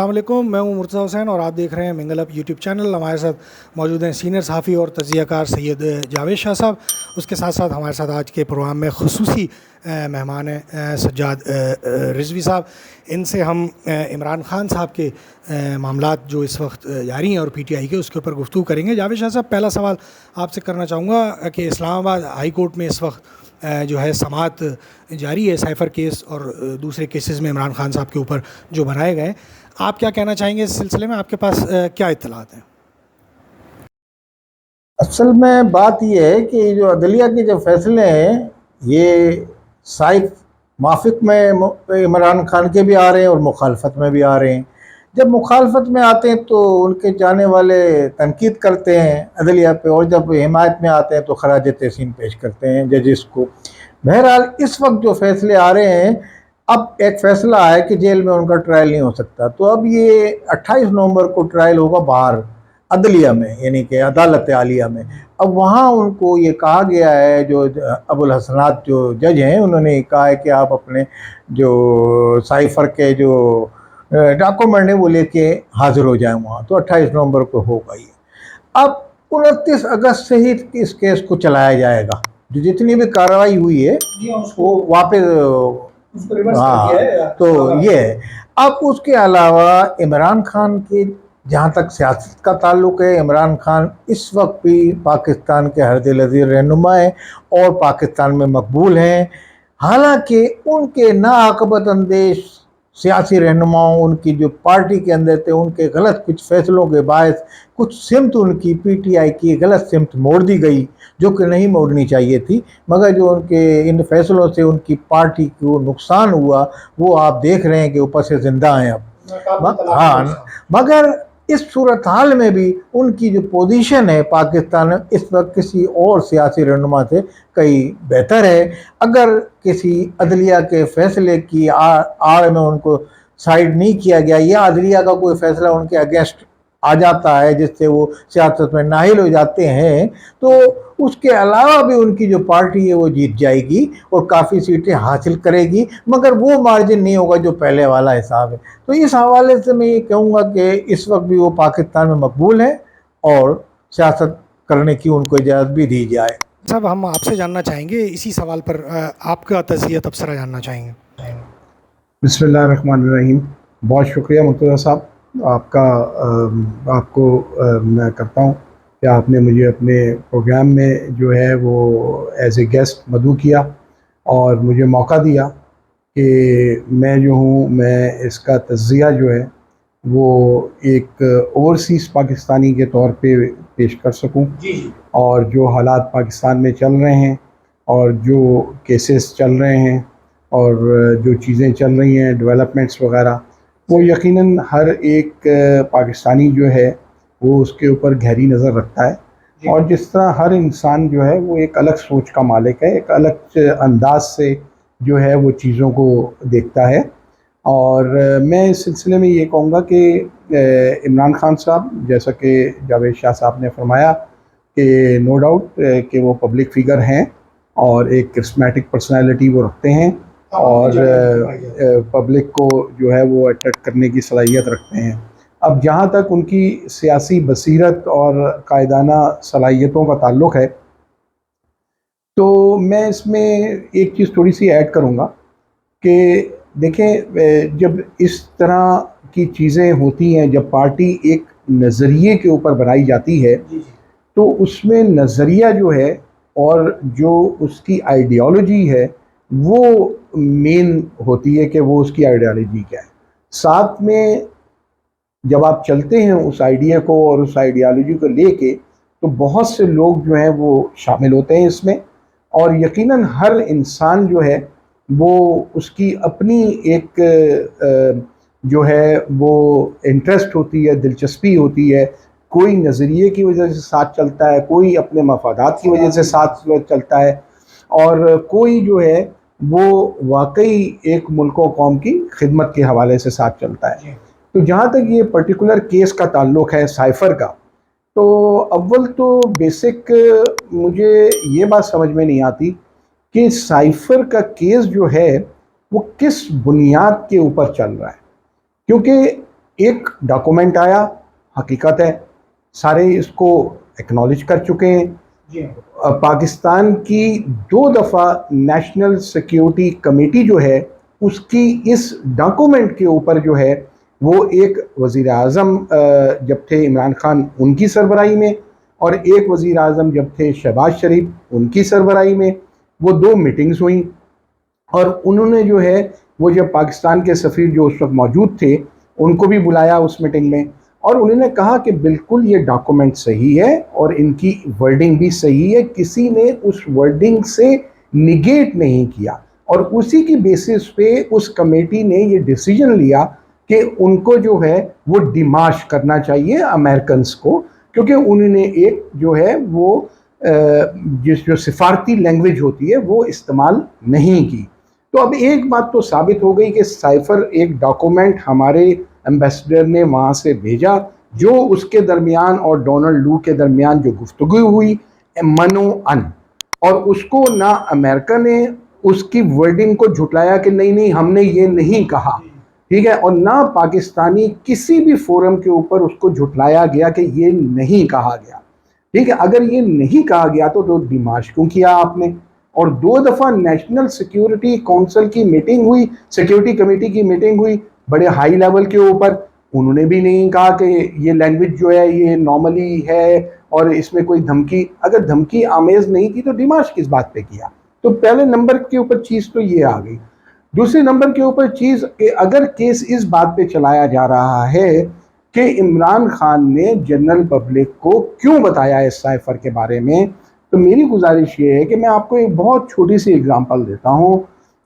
السلام علیکم، میں ہوں مرتضیٰ حسین اور آپ دیکھ رہے ہیں منگل اپ یوٹیوب چینل۔ ہمارے ساتھ موجود ہیں سینئر صحافی اور تجزیہ کار سید جاوید شاہ صاحب۔ اس کے ساتھ ساتھ ہمارے ساتھ آج کے پروگرام میں خصوصی مہمان ہیں سجاد رضوی صاحب۔ ان سے ہم عمران خان صاحب کے معاملات جو اس وقت جاری ہیں اور پی ٹی آئی کے، اس کے اوپر گفتگو کریں گے۔ جاوید شاہ صاحب، پہلا سوال آپ سے کرنا چاہوں گا کہ اسلام آباد ہائی کورٹ میں اس وقت جو ہے سماعت جاری ہے سائفر کیس اور دوسرے کیسز میں عمران خان صاحب کے اوپر جو بنائے گئے، آپ کیا کہنا چاہیں گے اس سلسلے میں؟ آپ کے پاس کیا اطلاعات ہیں؟ اصل میں بات یہ ہے کہ جو عدلیہ کے جو فیصلے ہیں یہ صائب موافق میں عمران خان کے بھی آ رہے ہیں اور مخالفت میں بھی آ رہے ہیں۔ جب مخالفت میں آتے ہیں تو ان کے جانے والے تنقید کرتے ہیں عدلیہ پہ، اور جب حمایت میں آتے ہیں تو خراج تحسین پیش کرتے ہیں ججز کو۔ بہرحال اس وقت جو فیصلے آ رہے ہیں، اب ایک فیصلہ ہے کہ جیل میں ان کا ٹرائل نہیں ہو سکتا، تو اب یہ 28 نومبر کو ٹرائل ہوگا باہر عدلیہ میں، یعنی کہ عدالت عالیہ میں۔ اب وہاں ان کو یہ کہا گیا ہے، جو ابو الحسنات جو جج ہیں انہوں نے کہا ہے کہ آپ اپنے جو سائفر کے جو ڈاکومنٹ ہیں وہ لے کے حاضر ہو جائیں وہاں، تو 28 نومبر کو ہوگا یہ۔ اب 29 اگست سے ہی اس کیس کو چلایا جائے گا، جو جتنی بھی کارروائی ہوئی ہے وہ واپس، تو یہ ہے۔ اب اس کے علاوہ عمران خان کے جہاں تک سیاست کا تعلق ہے، عمران خان اس وقت بھی پاکستان کے ہرد العزیز رہنما ہیں اور پاکستان میں مقبول ہیں، حالانکہ ان کے ناعاقبت اندیش سیاسی رہنماؤں، ان کی جو پارٹی کے اندر تھے، ان کے غلط کچھ فیصلوں کے باعث کچھ سمت ان کی پی ٹی آئی کی غلط سمت موڑ دی گئی، جو کہ نہیں موڑنی چاہیے تھی، مگر جو ان کے ان فیصلوں سے ان کی پارٹی کو نقصان ہوا وہ آپ دیکھ رہے ہیں کہ اوپر سے زندہ ہیں اب۔ ہاں، مگر اس صورتحال میں بھی ان کی جو پوزیشن ہے پاکستان میں اس وقت کسی اور سیاسی رہنما سے کئی بہتر ہے۔ اگر کسی عدلیہ کے فیصلے کی آڑ میں ان کو سائیڈ نہیں کیا گیا، یا عدلیہ کا کوئی فیصلہ ان کے اگینسٹ آ جاتا ہے جس سے وہ سیاست میں نااہل ہو جاتے ہیں، تو اس کے علاوہ بھی ان کی جو پارٹی ہے وہ جیت جائے گی اور کافی سیٹیں حاصل کرے گی، مگر وہ مارجن نہیں ہوگا جو پہلے والا حساب ہے۔ تو اس حوالے سے میں یہ کہوں گا کہ اس وقت بھی وہ پاکستان میں مقبول ہیں اور سیاست کرنے کی ان کو اجازت بھی دی جائے۔ صاحب، ہم آپ سے جاننا چاہیں گے اسی سوال پر آپ کا تجزیہ تبصرہ جاننا چاہیں گے۔ بسم اللہ الرحمن الرحیم۔ بہت شکریہ مرتضیٰ صاحب، آپ کو میں کرتا ہوں کہ آپ نے مجھے اپنے پروگرام میں جو ہے وہ ایز اے گیسٹ مدعو کیا اور مجھے موقع دیا کہ میں جو ہوں میں اس کا تجزیہ جو ہے وہ ایک اوورسیز پاکستانی کے طور پہ پیش کر سکوں، اور جو حالات پاکستان میں چل رہے ہیں اور جو کیسز چل رہے ہیں اور جو چیزیں چل رہی ہیں ڈیولپمنٹس وغیرہ، وہ یقیناً ہر ایک پاکستانی جو ہے وہ اس کے اوپر گہری نظر رکھتا ہے، اور جس طرح ہر انسان جو ہے وہ ایک الگ سوچ کا مالک ہے، ایک الگ انداز سے جو ہے وہ چیزوں کو دیکھتا ہے۔ اور میں اس سلسلے میں یہ کہوں گا کہ عمران خان صاحب، جیسا کہ جاوید شاہ صاحب نے فرمایا کہ نو ڈاؤٹ کہ وہ پبلک فگر ہیں اور ایک کرسمیٹک پرسنالٹی وہ رکھتے ہیں، اور پبلک کو جو ہے وہ اٹریکٹ کرنے کی صلاحیت رکھتے ہیں۔ اب جہاں تک ان کی سیاسی بصیرت اور قائدانہ صلاحیتوں کا تعلق ہے، تو میں اس میں ایک چیز تھوڑی سی ایڈ کروں گا کہ دیکھیں، جب اس طرح کی چیزیں ہوتی ہیں، جب پارٹی ایک نظریے کے اوپر بنائی جاتی ہے، تو اس میں نظریہ جو ہے اور جو اس کی آئیڈیالوجی ہے وہ مین ہوتی ہے کہ وہ اس کی آئیڈیالوجی کیا ہے۔ ساتھ میں جب آپ چلتے ہیں اس آئیڈیا کو اور اس آئیڈیالوجی کو لے کے، تو بہت سے لوگ جو ہیں وہ شامل ہوتے ہیں اس میں، اور یقیناً ہر انسان جو ہے وہ اس کی اپنی ایک جو ہے وہ انٹرسٹ ہوتی ہے، دلچسپی ہوتی ہے۔ کوئی نظریے کی وجہ سے ساتھ چلتا ہے، کوئی اپنے مفادات کی وجہ سے ساتھ چلتا ہے، اور کوئی جو ہے وہ واقعی ایک ملک و قوم کی خدمت کے حوالے سے ساتھ چلتا ہے۔ تو جہاں تک یہ پرٹیکولر کیس کا تعلق ہے سائفر کا، تو اول تو بیسک مجھے یہ بات سمجھ میں نہیں آتی کہ سائفر کا کیس جو ہے وہ کس بنیاد کے اوپر چل رہا ہے، کیونکہ ایک ڈاکومنٹ آیا, حقیقت ہے سارے اس کو ایکنالج کر چکے ہیں. پاکستان کی 2 دفعہ نیشنل سیکیورٹی کمیٹی جو ہے اس کی اس ڈاکومنٹ کے اوپر جو ہے وہ ایک وزیر اعظم جب تھے عمران خان ان کی سربراہی میں, اور ایک وزیر اعظم جب تھے شہباز شریف ان کی سربراہی میں, وہ 2 میٹنگز ہوئیں. اور انہوں نے جو ہے وہ جب پاکستان کے سفیر جو اس وقت موجود تھے ان کو بھی بلایا اس میٹنگ میں, اور انہوں نے کہا کہ بالکل یہ ڈاکومنٹ صحیح ہے اور ان کی ورڈنگ بھی صحیح ہے, کسی نے اس ورڈنگ سے نگیٹ نہیں کیا. اور اسی کی بیسس پہ اس کمیٹی نے یہ ڈیسیجن لیا کہ ان کو جو ہے وہ ڈیمارش کرنا چاہیے امریکنز کو, کیونکہ انہوں نے ایک جو ہے وہ جو سفارتی لینگویج ہوتی ہے وہ استعمال نہیں کی. تو اب ایک بات تو ثابت ہو گئی کہ سائفر ایک ڈاکومنٹ ہمارے ایمبیسڈر نے وہاں سے بھیجا, جو اس کے درمیان اور ڈونلڈ لو کے درمیان جو گفتگو ہوئی منو ان, اور اس کو نہ امریکہ نے اس کی ورڈنگ کو جھٹلایا کہ نہیں ہم نے یہ نہیں کہا, ٹھیک ہے, اور نہ پاکستانی کسی بھی فورم کے اوپر اس کو جھٹلایا گیا کہ یہ نہیں کہا گیا, ٹھیک ہے. اگر یہ نہیں کہا گیا تو ڈیمارش کیوں کیا آپ نے؟ اور 2 دفعہ نیشنل سیکیورٹی کونسل کی میٹنگ ہوئی, سیکیورٹی کمیٹی کی میٹنگ ہوئی بڑے ہائی لیول کے اوپر, انہوں نے بھی نہیں کہا کہ یہ لینگویج جو ہے یہ نارملی ہے اور اس میں کوئی دھمکی, اگر دھمکی آمیز نہیں تھی تو ڈیمارش کس بات پہ کیا؟ تو پہلے نمبر کے اوپر چیز تو یہ آ گئی. دوسرے نمبر کے اوپر چیز کہ اگر کیس اس بات پہ چلایا جا رہا ہے کہ عمران خان نے جنرل پبلک کو کیوں بتایا اس سائفر کے بارے میں, تو میری گزارش یہ ہے کہ میں آپ کو ایک بہت چھوٹی سی اگزامپل دیتا ہوں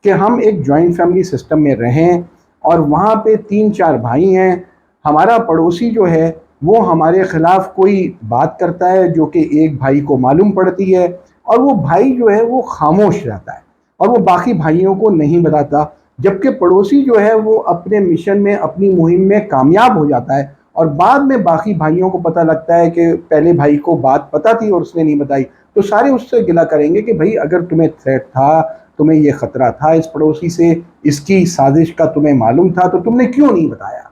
کہ ہم ایک جوائنٹ فیملی سسٹم میں رہیں اور وہاں پہ 3-4 بھائی ہیں. ہمارا پڑوسی جو ہے وہ ہمارے خلاف کوئی بات کرتا ہے جو کہ ایک بھائی کو معلوم پڑتی ہے, اور وہ بھائی جو ہے وہ خاموش رہتا ہے اور وہ باقی بھائیوں کو نہیں بتاتا, جبکہ پڑوسی جو ہے وہ اپنے مشن میں اپنی مہم میں کامیاب ہو جاتا ہے, اور بعد میں باقی بھائیوں کو پتہ لگتا ہے کہ پہلے بھائی کو بات پتہ تھی اور اس نے نہیں بتائی, تو سارے اس سے گلہ کریں گے کہ بھائی اگر تمہیں تھریٹ تھا, تمہیں یہ خطرہ تھا اس پڑوسی سے, اس کی سازش کا تمہیں معلوم تھا, تو تم نے کیوں نہیں بتایا,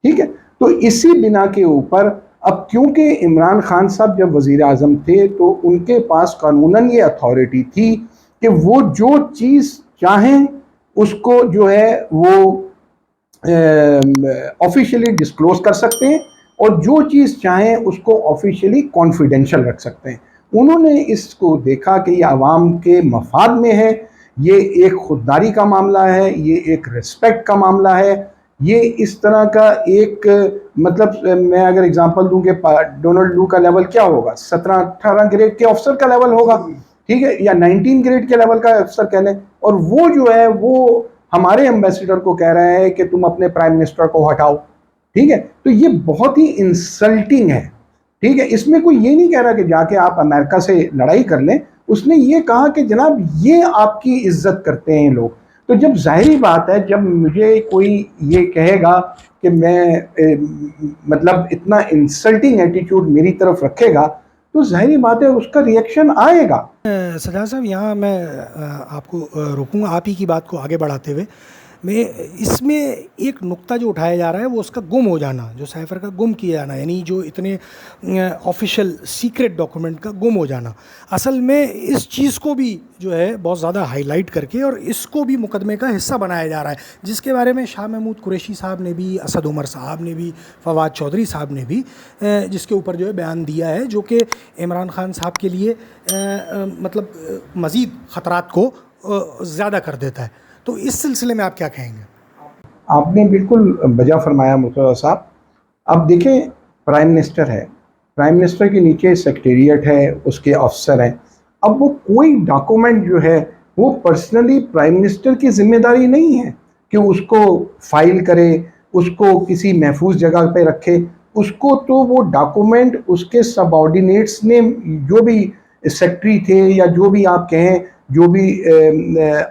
ٹھیک ہے. تو اسی بنا کے اوپر اب کیونکہ عمران خان صاحب جب وزیر اعظم تھے تو ان کے پاس قانوناً یہ اتھارٹی تھی کہ وہ جو چیز چاہیں اس کو جو ہے وہ آفیشیلی ڈسکلوز کر سکتے ہیں, اور جو چیز چاہیں اس کو آفیشیلی کانفیڈینشیل رکھ سکتے ہیں. انہوں نے اس کو دیکھا کہ یہ عوام کے مفاد میں ہے, یہ ایک خودداری کا معاملہ ہے, یہ ایک ریسپیکٹ کا معاملہ ہے, یہ اس طرح کا ایک مطلب میں اگر اگزامپل دوں کہ ڈونلڈ لو کا لیول کیا ہوگا, 17-18 گریڈ کے افسر کا لیول ہوگا, ٹھیک ہے, یا 19 گریڈ کے لیول کا افسر کہہ لیں, اور وہ جو ہے وہ ہمارے ایمبیسڈر کو کہہ رہے ہیں کہ تم اپنے پرائم منسٹر کو ہٹاؤ, ٹھیک ہے. تو یہ بہت ہی انسلٹنگ ہے, ٹھیک ہے. اس میں کوئی یہ نہیں کہہ رہا کہ جا کے آپ امریکہ سے لڑائی کر لیں, اس نے یہ کہا کہ جناب یہ آپ کی عزت کرتے ہیں لوگ. تو جب ظاہری بات ہے جب مجھے کوئی یہ کہے گا کہ میں مطلب اتنا انسلٹنگ ایٹیٹیوڈ میری طرف رکھے گا تو ظاہری بات ہے اس کا ریئیکشن آئے گا. سجاد صاحب یہاں میں آپ کو روکوں گا, آپ ہی کی بات کو آگے بڑھاتے ہوئے. میں اس میں ایک نقطہ جو اٹھایا جا رہا ہے وہ اس کا گم ہو جانا, جو سائفر کا گم کیا جانا, یعنی جو اتنے آفیشیل سیکرٹ ڈاکومنٹ کا گم ہو جانا. اصل میں اس چیز کو بھی جو ہے بہت زیادہ ہائی لائٹ کر کے اور اس کو بھی مقدمے کا حصہ بنایا جا رہا ہے, جس کے بارے میں شاہ محمود قریشی صاحب نے بھی, اسد عمر صاحب نے بھی, فواد چودھری صاحب نے بھی جس کے اوپر جو ہے بیان دیا ہے, جو کہ عمران خان صاحب کے لیے مطلب مزید خطرات کو زیادہ کر دیتا ہے. تو اس سلسلے میں آپ کیا کہیں گے؟ آپ نے بالکل بجا فرمایا مرتضیٰ صاحب. اب دیکھیں پرائم منسٹر ہے, پرائم منسٹر کے نیچے سیکریٹریٹ ہے, اس کے افسر ہیں. اب وہ کوئی ڈاکومنٹ جو ہے وہ پرسنلی پرائم منسٹر کی ذمہ داری نہیں ہے کہ اس کو فائل کرے, اس کو کسی محفوظ جگہ پہ رکھے. اس کو تو وہ ڈاکومنٹ اس کے سب آرڈینیٹس نے, جو بھی سیکٹری تھے یا جو بھی آپ کہیں جو بھی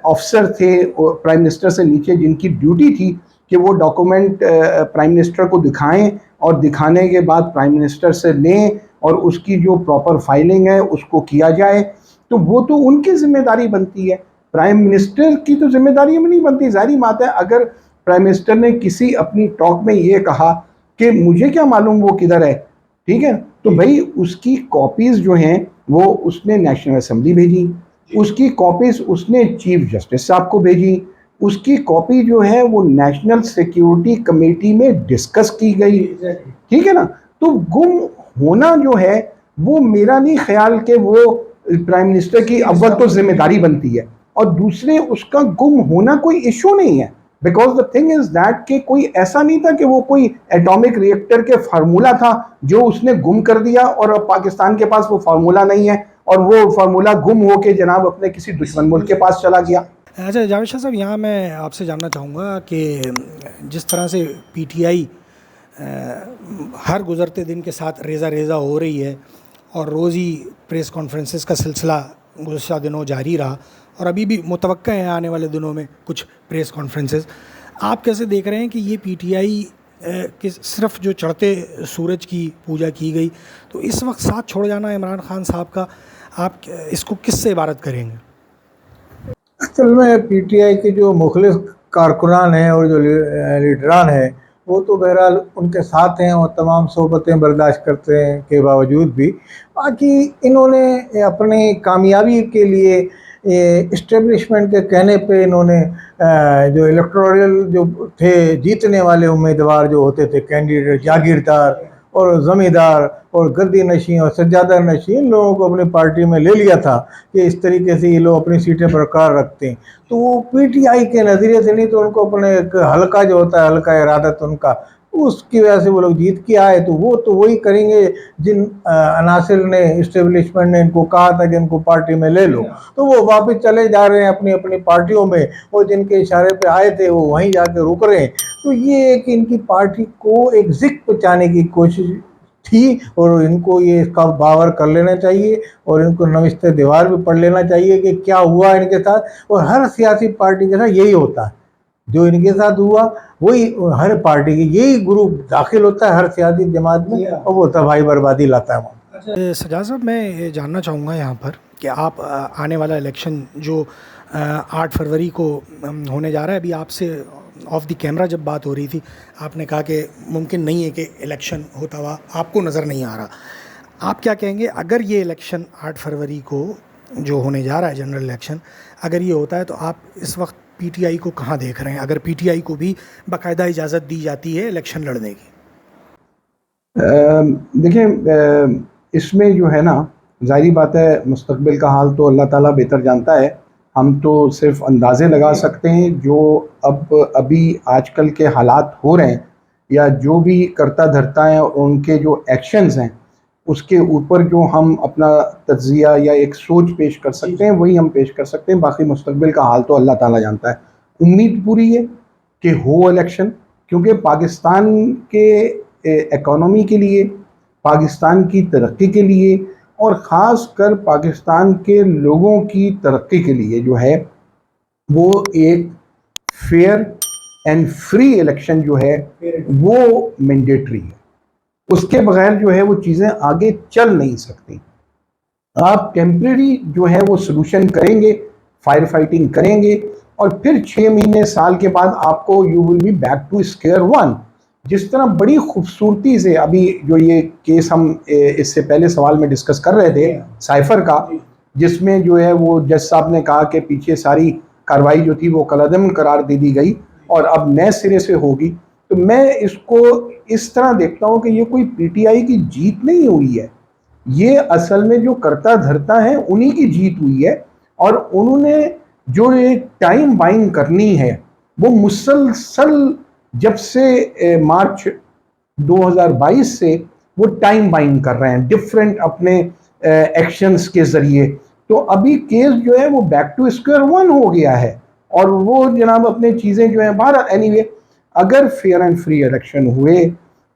افسر تھے پرائم منسٹر سے نیچے, جن کی ڈیوٹی تھی کہ وہ ڈاکومنٹ پرائم منسٹر کو دکھائیں اور دکھانے کے بعد پرائم منسٹر سے لیں اور اس کی جو پراپر فائلنگ ہے اس کو کیا جائے, تو وہ تو ان کی ذمہ داری بنتی ہے, پرائم منسٹر کی تو ذمہ داری میں نہیں بنتی. ظاہری بات ہے اگر پرائم منسٹر نے کسی اپنی ٹاک میں یہ کہا کہ مجھے کیا معلوم وہ کدھر ہے. ٹھیک ہے, تو بھائی اس کی کاپیز جو ہیں وہ اس نے نیشنل اسمبلی بھیجی, اس کی کاپیز اس نے چیف جسٹس صاحب کو بھیجی, اس کی کاپی جو ہے وہ نیشنل سیکیورٹی کمیٹی میں ڈسکس کی گئی. ٹھیک ہے نا. تو گم ہونا جو ہے وہ میرا نہیں خیال کہ وہ پرائم منسٹر کی اول تو ذمہ داری بنتی ہے, اور دوسرے اس کا گم ہونا کوئی ایشو نہیں ہے. Because the thing is that کہ کوئی ایسا نہیں تھا کہ وہ کوئی ایٹامک ریئیکٹر کے فارمولا تھا جو اس نے گم کر دیا اور اب پاکستان کے پاس وہ فارمولا نہیں ہے اور وہ فارمولا گم ہو کے جناب اپنے کسی دشمن ملک کے پاس چلا گیا. اچھا جاوید شاہ صاحب, یہاں میں آپ سے جاننا چاہوں گا کہ جس طرح سے پی ٹی آئی ہر گزرتے دن کے ساتھ ریزہ ریزہ ہو رہی ہے اور روز ہی پریس کانفرنسز کا سلسلہ گزشتہ دنوں جاری رہا, اور ابھی بھی متوقع ہیں آنے والے دنوں میں کچھ پریس کانفرنسز, آپ کیسے دیکھ رہے ہیں کہ یہ پی ٹی آئی کہ صرف جو چڑھتے سورج کی پوجا کی گئی, تو اس وقت ساتھ چھوڑ جانا عمران خان صاحب کا, آپ اس کو کس سے عبارت کریں گے؟ اصل میں پی ٹی آئی کے جو مخلص کارکنان ہیں اور جو لیڈران ہیں وہ تو بہرحال ان کے ساتھ ہیں اور تمام صحبتیں برداشت کرتے ہیں کے باوجود بھی, باقی انہوں نے اپنی کامیابی کے لیے اسٹیبلشمنٹ کے کہنے پہ انہوں نے جو الیکٹورل جو تھے جیتنے والے امیدوار جو ہوتے تھے کینڈیڈیٹ, جاگیردار اور زمیندار اور گدی نشین اور سجادہ نشین لوگوں کو اپنی پارٹی میں لے لیا تھا کہ اس طریقے سے یہ لوگ اپنی سیٹیں برقرار رکھتے ہیں. تو وہ پی ٹی آئی کے نظریے سے نہیں, تو ان کو اپنے ایک حلقہ جو ہوتا ہے حلقہ ارادت ان کا, اس کی وجہ سے وہ لوگ جیت کے آئے, تو وہ تو وہی کریں گے جن عناصر نے اسٹیبلشمنٹ نے ان کو کہا تھا کہ ان کو پارٹی میں لے لو, تو وہ واپس چلے جا رہے ہیں اپنی اپنی پارٹیوں میں, اور جن کے اشارے پہ آئے تھے وہ وہیں جا کے رک رہے ہیں. تو یہ ہے کہ ان کی پارٹی کو ایک ذکر پہنچانے کی کوشش تھی, اور ان کو یہ اس کا باور کر لینا چاہیے اور ان کو نوشتہ دیوار بھی پڑھ لینا چاہیے کہ کیا ہوا ان کے ساتھ. اور ہر سیاسی پارٹی کے ساتھ یہی ہوتا ہے, جو ان کے ساتھ ہوا وہی ہر پارٹی کی یہی گروپ داخل ہوتا ہے ہر سیاسی جماعت میں, اور وہ تباہی بربادی لاتا ہے وہاں. سجاد صاحب, میں یہ جاننا چاہوں گا یہاں پر کہ آپ آنے والا الیکشن جو 8 فروری کو ہونے جا رہا ہے, ابھی آپ سے آف دی کیمرہ جب بات ہو رہی تھی آپ نے کہا کہ ممکن نہیں ہے کہ الیکشن ہوتا ہوا آپ کو نظر نہیں آ رہا, آپ کیا کہیں گے اگر یہ الیکشن 8 فروری کو جو ہونے جا رہا ہے جنرل الیکشن, اگر یہ ہوتا ہے تو آپ اس وقت پی ٹی آئی کو کہاں دیکھ رہے ہیں, اگر پی ٹی آئی کو بھی باقاعدہ اجازت دی جاتی ہے الیکشن لڑنے کی؟ دیکھیں, اس میں جو ہے نا ظاہری بات ہے مستقبل کا حال تو اللہ تعالیٰ بہتر جانتا ہے, ہم تو صرف اندازے لگا سکتے ہیں جو ابھی آج کل کے حالات ہو رہے ہیں یا جو بھی کرتا دھرتا ہے ان کے جو ایکشنز ہیں اس کے اوپر جو ہم اپنا تجزیہ یا ایک سوچ پیش کر سکتے ہیں وہی ہم پیش کر سکتے ہیں, باقی مستقبل کا حال تو اللہ تعالیٰ جانتا ہے. امید پوری ہے کہ ہو الیکشن, کیونکہ پاکستان کے اکانومی کے لیے, پاکستان کی ترقی کے لیے اور خاص کر پاکستان کے لوگوں کی ترقی کے لیے جو ہے وہ ایک فیئر اینڈ فری الیکشن جو ہے وہ مینڈیٹری ہے. اس کے بغیر جو ہے وہ چیزیں آگے چل نہیں سکتی. آپ ٹیمپریری جو ہے وہ سلوشن کریں گے, فائر فائٹنگ کریں گے, اور پھر 6 مہینے سال کے بعد آپ کو you will be back to square one. جس طرح بڑی خوبصورتی سے ابھی جو یہ کیس ہم اس سے پہلے سوال میں ڈسکس کر رہے تھے سائفر کا, جس میں جو ہے وہ جج صاحب نے کہا کہ پیچھے ساری کارروائی جو تھی وہ کالعدم قرار دے دی گئی اور اب نئے سرے سے ہوگی, تو میں اس کو اس طرح دیکھتا ہوں کہ یہ کوئی پی ٹی آئی کی جیت نہیں ہوئی ہے, یہ اصل میں جو کرتا دھرتا ہے انہی کی جیت ہوئی ہے. اور انہوں نے جو ایک ٹائم بائنگ کرنی ہے وہ مسلسل جب سے مارچ 2022 سے وہ ٹائم بائنگ کر رہے ہیں ڈفرینٹ اپنے ایکشنز کے ذریعے. تو ابھی کیس جو ہے وہ بیک ٹو اسکوئر ون ہو گیا ہے اور وہ جناب اپنے چیزیں جو ہیں باہر. اینی وے, اگر فیئر اینڈ فری الیکشن ہوئے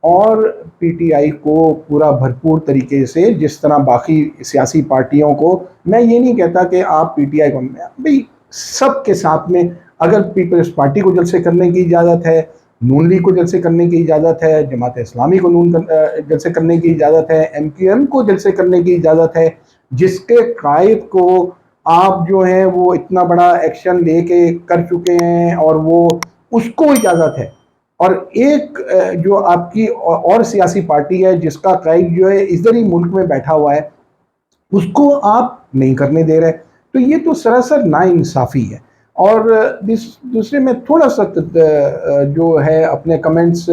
اور پی ٹی آئی کو پورا بھرپور طریقے سے جس طرح باقی سیاسی پارٹیوں کو, میں یہ نہیں کہتا کہ آپ پی ٹی آئی کو, بھئی سب کے ساتھ میں اگر پیپلز پارٹی کو جلسے کرنے کی اجازت ہے, نون لیگ کو جلسے کرنے کی اجازت ہے, جماعت اسلامی کو جلسے کرنے کی اجازت ہے, ایم کیو ایم کو جلسے کرنے کی اجازت ہے, جس کے قائد کو آپ جو ہیں وہ اتنا بڑا ایکشن لے کے کر چکے ہیں اور وہ اس کو اجازت ہے, اور ایک جو آپ کی اور سیاسی پارٹی ہے جس کا قائد جو ہے ادھر ہی ملک میں بیٹھا ہوا ہے، اس کو آپ نہیں کرنے دے رہے. تو یہ تو سراسر ناانصافی ہے. اور دوسرے میں تھوڑا سا جو ہے اپنے کمنٹس،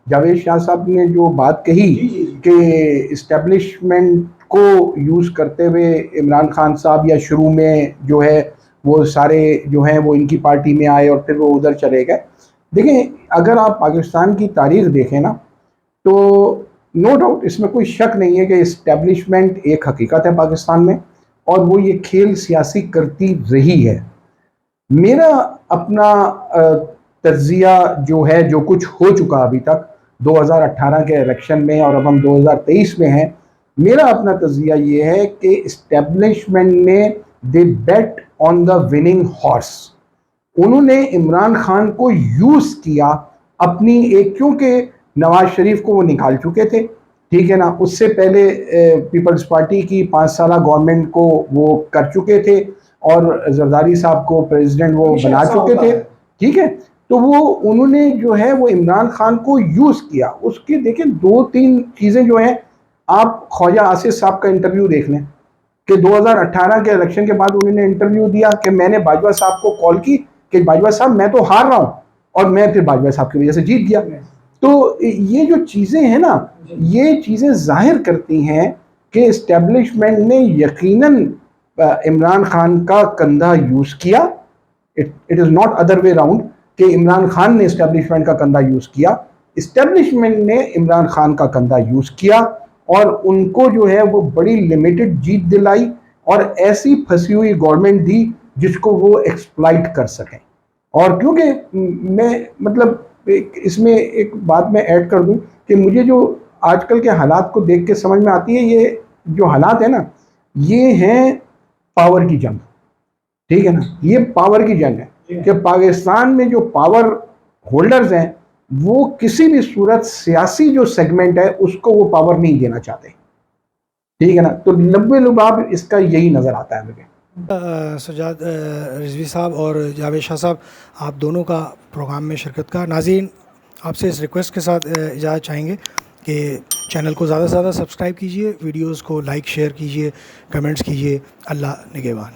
جاوید شاہ صاحب نے جو بات کہی کہ اسٹیبلشمنٹ کو یوز کرتے ہوئے عمران خان صاحب یا شروع میں جو ہے وہ سارے جو ہیں وہ ان کی پارٹی میں آئے اور پھر وہ ادھر چلے گئے. دیکھیں اگر آپ پاکستان کی تاریخ دیکھیں نا تو نو ڈاؤٹ اس میں کوئی شک نہیں ہے کہ اسٹیبلشمنٹ ایک حقیقت ہے پاکستان میں، اور وہ یہ کھیل سیاسی کرتی رہی ہے. میرا اپنا تجزیہ جو ہے جو کچھ ہو چکا ابھی تک 2018 کے الیکشن میں اور اب ہم 2023 میں ہیں، میرا اپنا تجزیہ یہ ہے کہ اسٹیبلشمنٹ نے they bet on the winning horse. انہوں نے عمران خان کو یوز کیا اپنی ایک، کیونکہ نواز شریف کو وہ نکال چکے تھے، ٹھیک ہے نا، اس سے پہلے پیپلز پارٹی کی 5 سالہ گورنمنٹ کو وہ کر چکے تھے اور زرداری صاحب کو پریزیڈنٹ وہ بنا چکے تھے، ٹھیک ہے. تو وہ انہوں نے جو ہے وہ عمران خان کو یوز کیا. اس کے دیکھیں 2-3 چیزیں جو ہیں، آپ خواجہ آصف صاحب کا انٹرویو دیکھ لیں کہ 2018 کے الیکشن کے بعد انہوں نے انٹرویو دیا کہ میں نے باجوہ صاحب کو کال کی کہ باجوہ صاحب میں تو ہار رہا ہوں، اور میں پھر باجوہ صاحب کی وجہ سے جیت گیا. تو یہ جو چیزیں ہیں نا، یہ چیزیں ظاہر کرتی ہیں کہ اسٹیبلشمنٹ نے یقیناً عمران خان کا کندھا یوز کیا. It is not other way round کہ عمران خان نے اسٹیبلشمنٹ کا کندھا یوز کیا، اسٹیبلشمنٹ نے عمران خان کا کندھا یوز کیا اور ان کو جو ہے وہ بڑی لمیٹڈ جیت دلائی اور ایسی پھنسی ہوئی گورنمنٹ دی جس کو وہ ایکسپلائٹ کر سکیں. اور کیونکہ میں مطلب اس میں ایک بات میں ایڈ کر دوں کہ مجھے جو آج کل کے حالات کو دیکھ کے سمجھ میں آتی ہے، یہ جو حالات ہیں نا، یہ ہیں پاور کی جنگ، ٹھیک ہے نا. یہ پاور کی جنگ ہے کہ پاکستان میں جو پاور ہولڈرز ہیں وہ کسی بھی صورت سیاسی جو سیگمنٹ ہے اس کو وہ پاور نہیں دینا چاہتے، ٹھیک ہے نا. تو لب لباب اس کا یہی نظر آتا ہے مجھے. سجاد رضوی صاحب اور جاوید شاہ صاحب، آپ دونوں کا پروگرام میں شرکت کا. ناظرین آپ سے اس ریکویسٹ کے ساتھ اجازت چاہیں گے کہ چینل کو زیادہ سے زیادہ سبسکرائب کیجئے، ویڈیوز کو لائک شیئر کیجئے، کمنٹس کیجئے. اللہ نگہبان.